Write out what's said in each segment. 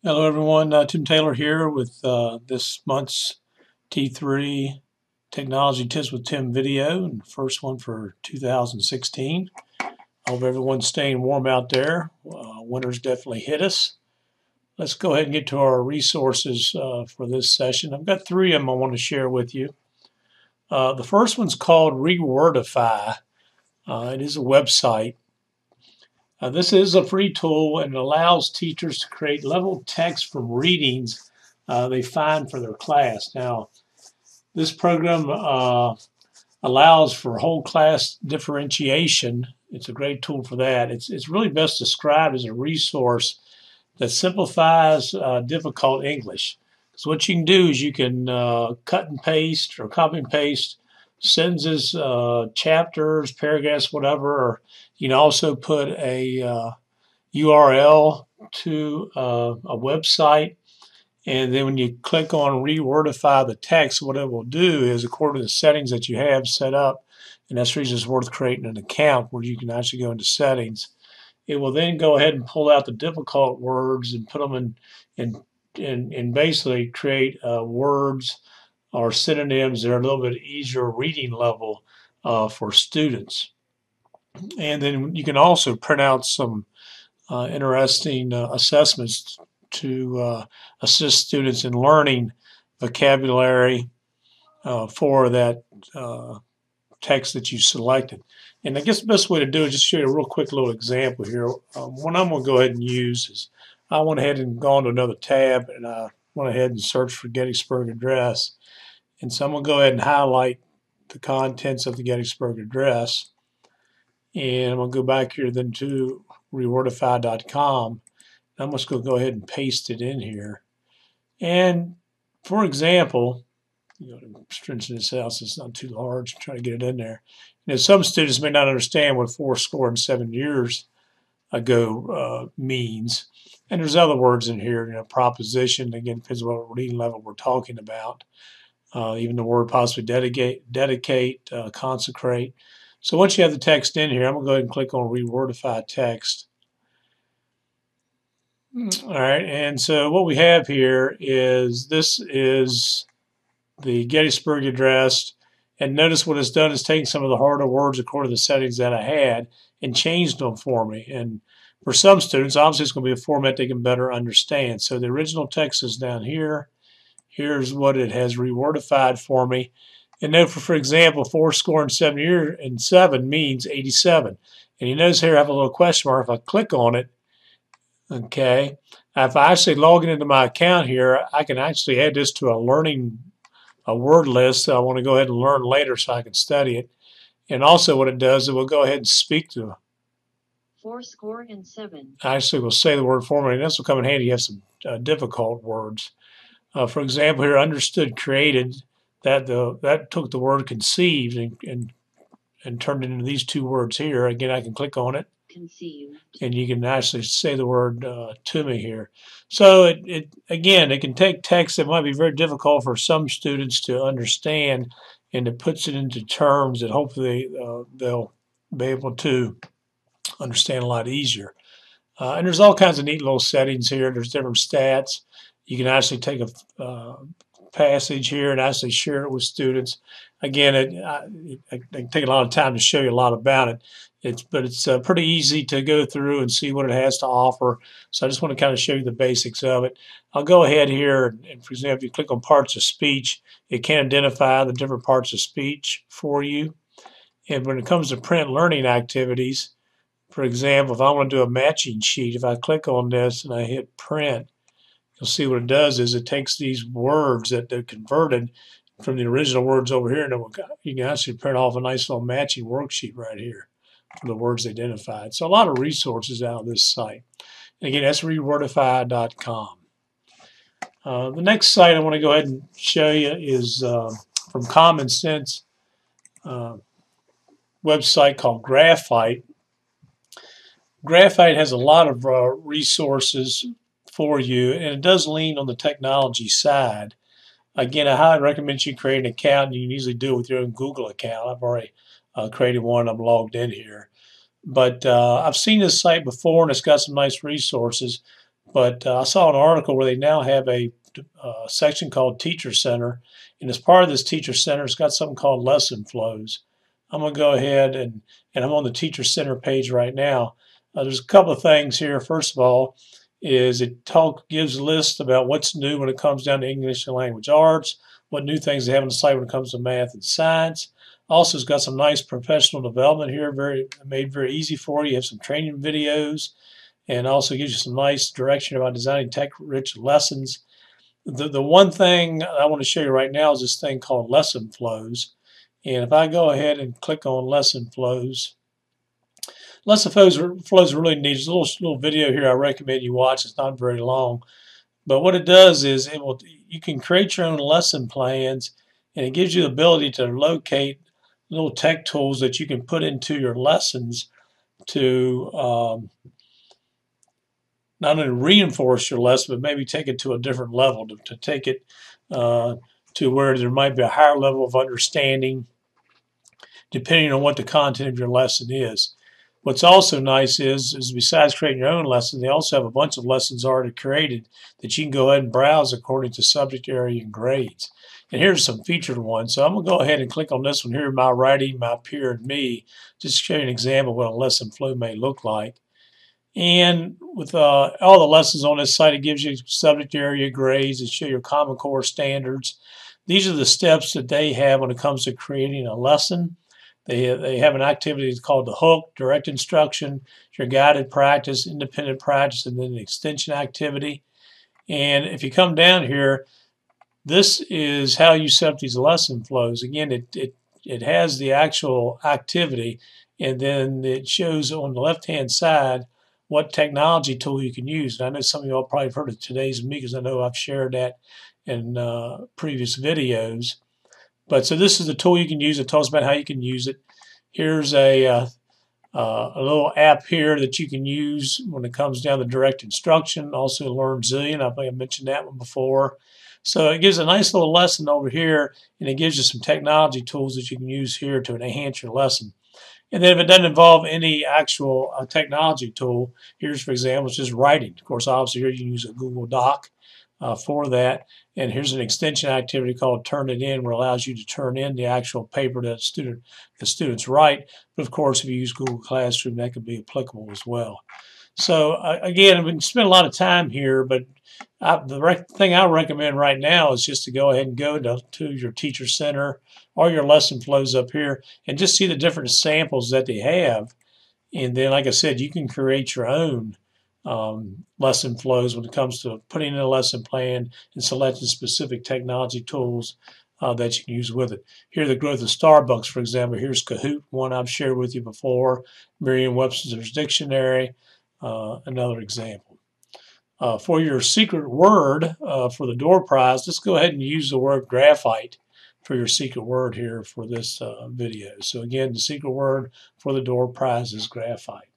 Hello everyone, Tim Taylor here with this month's T3 Technology Tips with Tim video, and the first one for 2016. I hope everyone's staying warm out there. Winter's definitely hit us. Let's go ahead and get to our resources for this session. I've got three of them I want to share with you. The first one's called Rewordify. It is a website. This is a free tool and it allows teachers to create level text from readings they find for their class. Now, this program allows for whole class differentiation. It's a great tool for that. It's really best described as a resource that simplifies difficult English. So what you can do is you can cut and paste or copy and paste sentences, chapters, paragraphs, whatever. Or you can also put a URL to a website. And then when you click on Rewordify the text, what it will do is, according to the settings that you have set up, and that's the reason it's worth creating an account where you can actually go into settings, it will then go ahead and pull out the difficult words and put them in basically create words or synonyms that are a little bit easier reading level for students. And then you can also print out some interesting assessments to assist students in learning vocabulary for that text that you selected. And I guess the best way to do it is just show you a real quick little example here. What I'm going to go ahead and use is I went ahead and gone to another tab and I went ahead and searched for Gettysburg Address. And so I'm going to go ahead and highlight the contents of the Gettysburg Address. And I'm going to go back here then to rewordify.com. I'm just going to go ahead and paste it in here. And for example, to strengthen this out so it's not too large, try to get it in there. Some students may not understand what 7 years ago means. And there's other words in here, proposition, again, depends on what reading level we're talking about. Even the word possibly dedicate, consecrate. So once you have the text in here, I'm going to go ahead and click on Rewordify Text. All right, and so what we have here is this is the Gettysburg Address, and notice what it's done is taken some of the harder words according to the settings that I had and changed them for me. And for some students, obviously it's going to be a format they can better understand. So the original text is down here. Here's what it has rewordified for me. And note, for example, 7 means 87. And you notice here I have a little question mark. If I click on it, okay, if I actually log into my account here, I can actually add this to a word list that I want to go ahead and learn later so I can study it. And also what it does, it will go ahead and speak to 7. Actually, will say the word for me, and this will come in handy. You have some difficult words. For example, here, understood, created, that took the word conceived and turned it into these two words here. Again, I can click on it. Conceived. And you can actually say the word to me here. So it can take text that might be very difficult for some students to understand, and it puts it into terms that hopefully they'll be able to understand a lot easier. And there's all kinds of neat little settings here. There's different stats. You can actually take a passage here and actually share it with students. Again, it can take a lot of time to show you a lot about it. But it's pretty easy to go through and see what it has to offer. So I just want to kind of show you the basics of it. I'll go ahead here and, for example, if you click on parts of speech, it can identify the different parts of speech for you. And when it comes to print learning activities, for example, if I want to do a matching sheet, if I click on this and I hit print, you'll see what it does is it takes these words that they're converted from the original words over here, and you can actually print off a nice little matching worksheet right here for the words identified. So a lot of resources out of this site. And again, that's rewordify.com. The next site I want to go ahead and show you is from Common Sense website called Graphite. Graphite has a lot of resources for you, and it does lean on the technology side. Again, I highly recommend you create an account, and you can easily do it with your own Google account. I've already created one. I'm logged in here. But I've seen this site before, and it's got some nice resources. But I saw an article where they now have a section called Teacher Center, and as part of this Teacher Center, it's got something called lesson flows. I'm going to go ahead and I'm on the Teacher Center page right now. There's a couple of things here. First of all, is it gives lists about what's new when it comes down to English and language arts, what new things they have on the site when it comes to math and science. Also, it's got some nice professional development here, made very easy for you. You have some training videos, and also gives you some nice direction about designing tech-rich lessons. The one thing I want to show you right now is this thing called lesson flows. And if I go ahead and click on lesson flows are really neat. There's a little video here I recommend you watch. It's not very long. But what it does is you can create your own lesson plans, and it gives you the ability to locate little tech tools that you can put into your lessons to not only reinforce your lesson, but maybe take it to a different level, to take it to where there might be a higher level of understanding, depending on what the content of your lesson is. What's also nice is besides creating your own lesson, they also have a bunch of lessons already created that you can go ahead and browse according to subject area and grades. And here's some featured ones. So I'm going to go ahead and click on this one here, My Writing, My Peer, and Me, just to show you an example of what a lesson flow may look like. And with all the lessons on this site, it gives you subject area grades, it shows your Common Core standards. These are the steps that they have when it comes to creating a lesson. They have an activity called the hook, direct instruction, your guided practice, independent practice, and then an extension activity. And if you come down here, this is how you set up these lesson flows. Again, it has the actual activity, and then it shows on the left-hand side what technology tool you can use. And I know some of you all probably have heard of Today's Me, because I know I've shared that in previous videos. But so this is the tool you can use. It tells about how you can use it. Here's a little app here that you can use when it comes down to direct instruction. Also Learn Zillion. I think I mentioned that one before. So it gives a nice little lesson over here, and it gives you some technology tools that you can use here to enhance your lesson. And then if it doesn't involve any actual technology tool, here's, for example, it's just writing. Of course, obviously here you can use a Google Doc for that. And here's an extension activity called Turn It In, where it allows you to turn in the actual paper that the students write. But of course, if you use Google Classroom, that could be applicable as well. So again, we spent a lot of time here, but the thing I recommend right now is just to go ahead and go to your Teacher Center or your lesson flows up here and just see the different samples that they have. And then, like I said, you can create your own lesson flows when it comes to putting in a lesson plan and selecting specific technology tools that you can use with it. Here, the growth of Starbucks, for example. Here's Kahoot, one I've shared with you before. Merriam-Webster's Dictionary, another example. For your secret word for the door prize, let's go ahead and use the word graphite for your secret word here for this video. So again, the secret word for the door prize is graphite.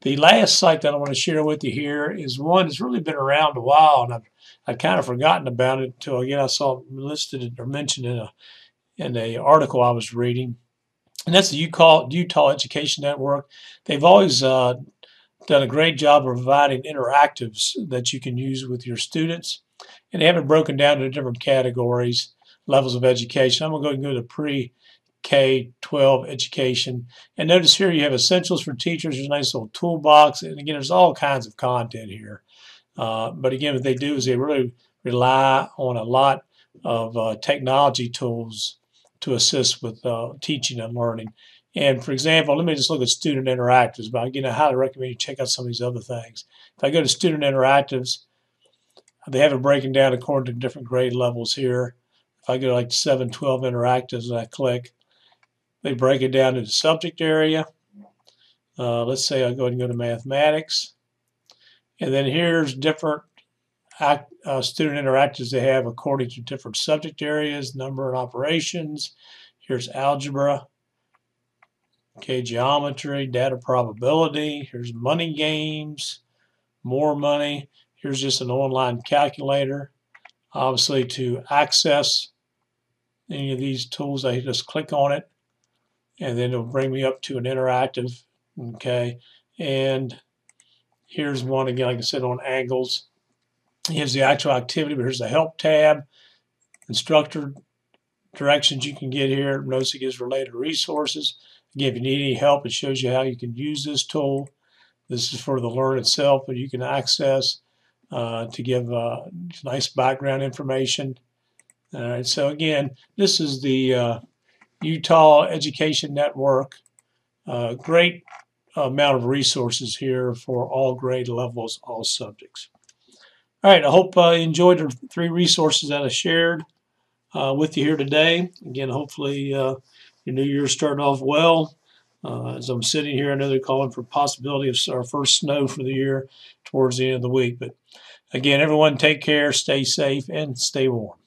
The last site that I want to share with you here is one that's really been around a while, and I've kind of forgotten about it until again I saw it listed or mentioned in a article I was reading, and that's the Utah Education Network. They've always done a great job of providing interactives that you can use with your students, and they have it broken down into different categories, levels of education. I'm going to go and go to pre-K-12 education. And notice here you have essentials for teachers. There's a nice little toolbox. And again, there's all kinds of content here. But again, what they do is they really rely on a lot of technology tools to assist with teaching and learning. And for example, let me just look at student interactives. But again, I highly recommend you check out some of these other things. If I go to student interactives, they have it breaking down according to different grade levels here. If I go to like 7-12 interactives and I click, they break it down into subject area. Let's say I go ahead and go to mathematics. And then here's different student interactives they have according to different subject areas, number and operations. Here's algebra. Okay, geometry, data probability. Here's money games, more money. Here's just an online calculator. Obviously, to access any of these tools, I just click on it, and then it'll bring me up to an interactive. Okay, and Here's one again, like I said, on angles. Here's the actual activity, but here's the help tab, instructor directions you can get here. Notice it gives related resources. Again, if you need any help, it shows you how you can use this tool. This is for the learn itself, but you can access to give nice background information. All right, so again, this is the Utah Education Network. Great amount of resources here for all grade levels, all subjects. All right, I hope you enjoyed the 3 resources that I shared with you here today. Again, hopefully your new year started off well. As I'm sitting here, I know they're calling for possibility of our first snow for the year towards the end of the week. But again, everyone take care, stay safe, and stay warm.